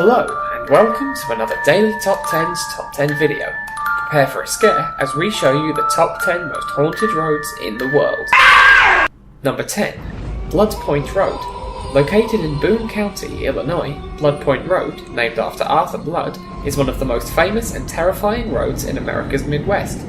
Hello, and welcome to another Daily Top 10's Top 10 video. Prepare for a scare as we show you the top 10 most haunted roads in the world. Number 10. Blood Point Road. Located in Boone County, Illinois, Blood Point Road, named after Arthur Blood, is one of the most famous and terrifying roads in America's Midwest.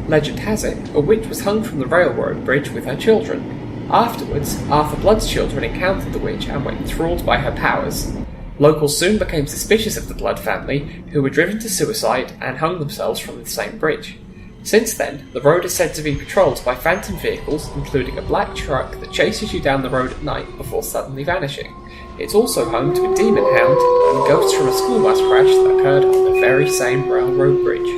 Legend has it, a witch was hung from the railroad bridge with her children. Afterwards, Arthur Blood's children encountered the witch and were enthralled by her powers. Locals soon became suspicious of the Blood family, who were driven to suicide and hung themselves from the same bridge. Since then, the road is said to be patrolled by phantom vehicles, including a black truck that chases you down the road at night before suddenly vanishing. It's also home to a demon hound and ghosts from a school bus crash that occurred on the very same railroad bridge.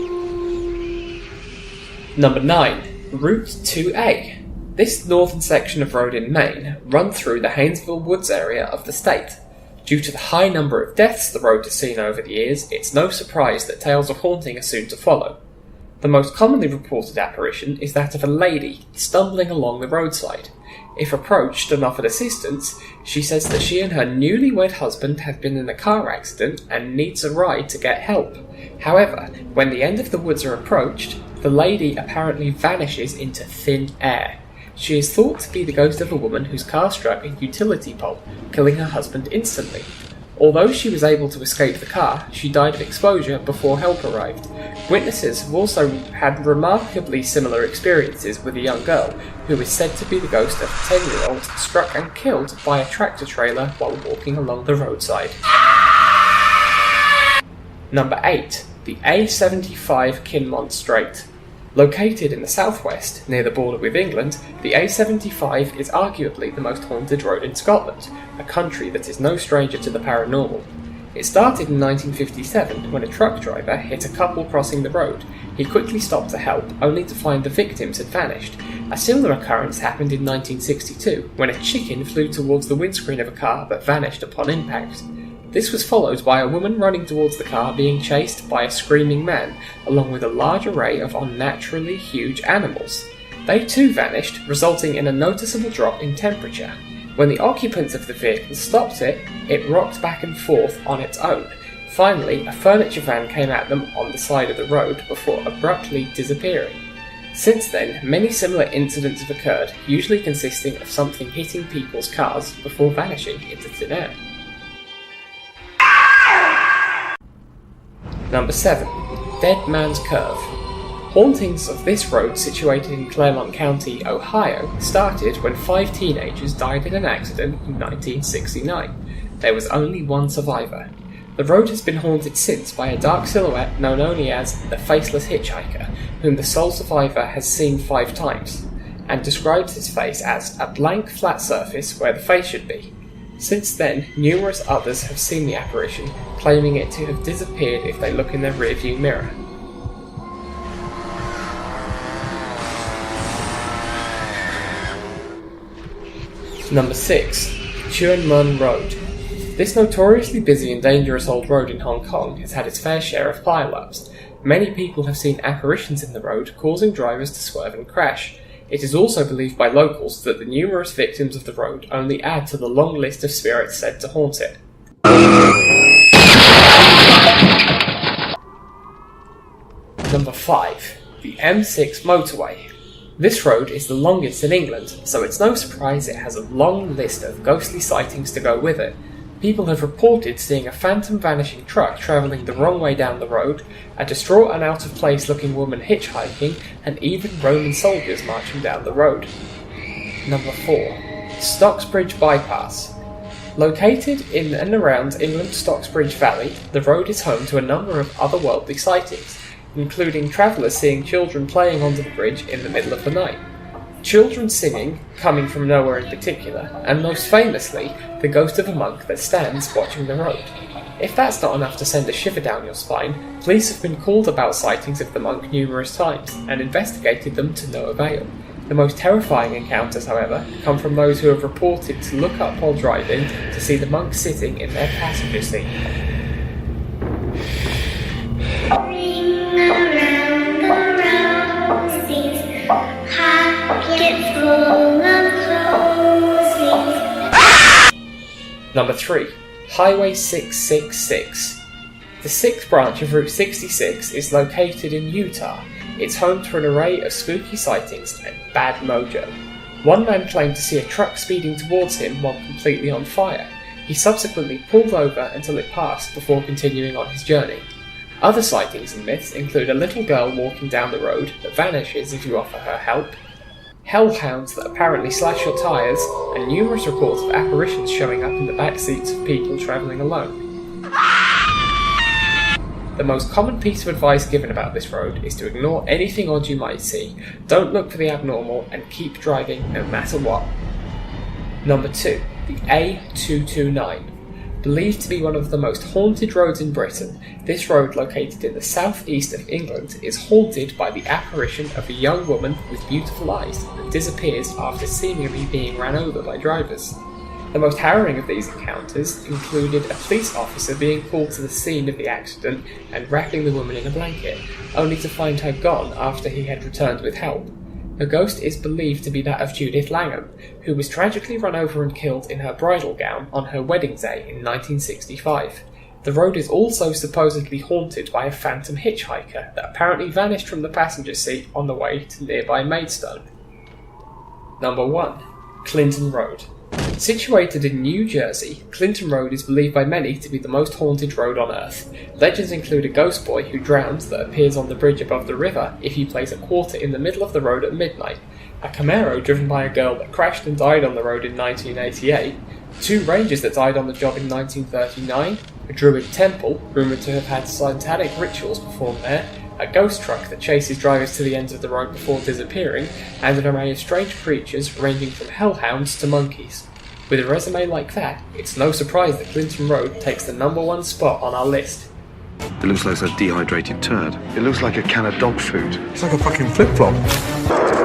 Number 9. Route 2A. This northern section of road in Maine runs through the Haynesville Woods area of the state. Due to the high number of deaths the road has seen over the years, it's no surprise that tales of haunting are soon to follow. The most commonly reported apparition is that of a lady stumbling along the roadside. If approached and offered assistance, she says that she and her newlywed husband have been in a car accident and needs a ride to get help. However, when the end of the woods are approached, the lady apparently vanishes into thin air. She is thought to be the ghost of a woman whose car struck a utility pole, killing her husband instantly. Although she was able to escape the car, she died of exposure before help arrived. Witnesses have also had remarkably similar experiences with a young girl, who is said to be the ghost of a 10-year-old struck and killed by a tractor trailer while walking along the roadside. Number 8. The A75 Kinmont Strait. Located in the southwest, near the border with England, the A75 is arguably the most haunted road in Scotland, a country that is no stranger to the paranormal. It started in 1957 when a truck driver hit a couple crossing the road. He quickly stopped to help, only to find the victims had vanished. A similar occurrence happened in 1962, when a chicken flew towards the windscreen of a car but vanished upon impact. This was followed by a woman running towards the car being chased by a screaming man, along with a large array of unnaturally huge animals. They too vanished, resulting in a noticeable drop in temperature. When the occupants of the vehicle stopped it, it rocked back and forth on its own. Finally, a furniture van came at them on the side of the road before abruptly disappearing. Since then, many similar incidents have occurred, usually consisting of something hitting people's cars before vanishing into thin air. Number 7. Dead Man's Curve. Hauntings of this road, situated in Clermont County, Ohio, started when 5 teenagers died in an accident in 1969. There was only one survivor. The road has been haunted since by a dark silhouette known only as the Faceless Hitchhiker, whom the sole survivor has seen 5 times, and describes his face as a blank flat surface where the face should be. Since then, numerous others have seen the apparition, claiming it to have disappeared if they look in their rearview mirror. Number 6. Chuen Mun Road. This notoriously busy and dangerous old road in Hong Kong has had its fair share of pile-ups. Many people have seen apparitions in the road, causing drivers to swerve and crash. It is also believed by locals that the numerous victims of the road only add to the long list of spirits said to haunt it. Number 5. The M6 Motorway. This road is the longest in England, so it's no surprise it has a long list of ghostly sightings to go with it. People have reported seeing a phantom vanishing truck travelling the wrong way down the road, a distraught and out-of-place looking woman hitchhiking, and even Roman soldiers marching down the road. Number 4. Stocksbridge Bypass. Located in and around England's Stocksbridge Valley, the road is home to a number of otherworldly sightings, including travellers seeing children playing onto the bridge in the middle of the night. Children singing, coming from nowhere in particular, and most famously, the ghost of a monk that stands watching the road. If that's not enough to send a shiver down your spine, police have been called about sightings of the monk numerous times, and investigated them to no avail. The most terrifying encounters, however, come from those who have reported to look up while driving to see the monk sitting in their passenger seat. Number 3. Highway 666. The sixth branch of Route 66 is located in Utah. It's home to an array of spooky sightings and bad mojo. One man claimed to see a truck speeding towards him while completely on fire. He subsequently pulled over until it passed before continuing on his journey. Other sightings and myths include a little girl walking down the road that vanishes if you offer her help, hellhounds that apparently slash your tyres, and numerous reports of apparitions showing up in the back seats of people travelling alone. The most common piece of advice given about this road is to ignore anything odd you might see, don't look for the abnormal, and keep driving no matter what. Number 2. The A229. Believed to be one of the most haunted roads in Britain, this road, located in the southeast of England, is haunted by the apparition of a young woman with beautiful eyes that disappears after seemingly being ran over by drivers. The most harrowing of these encounters included a police officer being called to the scene of the accident and wrapping the woman in a blanket, only to find her gone after he had returned with help. The ghost is believed to be that of Judith Langham, who was tragically run over and killed in her bridal gown on her wedding day in 1965. The road is also supposedly haunted by a phantom hitchhiker that apparently vanished from the passenger seat on the way to nearby Maidstone. Number 1. Clinton Road. Situated in New Jersey, Clinton Road is believed by many to be the most haunted road on Earth. Legends include a ghost boy who drowns that appears on the bridge above the river if you place a quarter in the middle of the road at midnight, a Camaro driven by a girl that crashed and died on the road in 1988, 2 rangers that died on the job in 1939, a druid temple, rumoured to have had satanic rituals performed there, a ghost truck that chases drivers to the ends of the road before disappearing, and an array of strange creatures ranging from hellhounds to monkeys. With a resume like that, it's no surprise that Clinton Road takes the number 1 spot on our list. It looks like a dehydrated turd. It looks like a can of dog food. It's like a fucking flip-flop.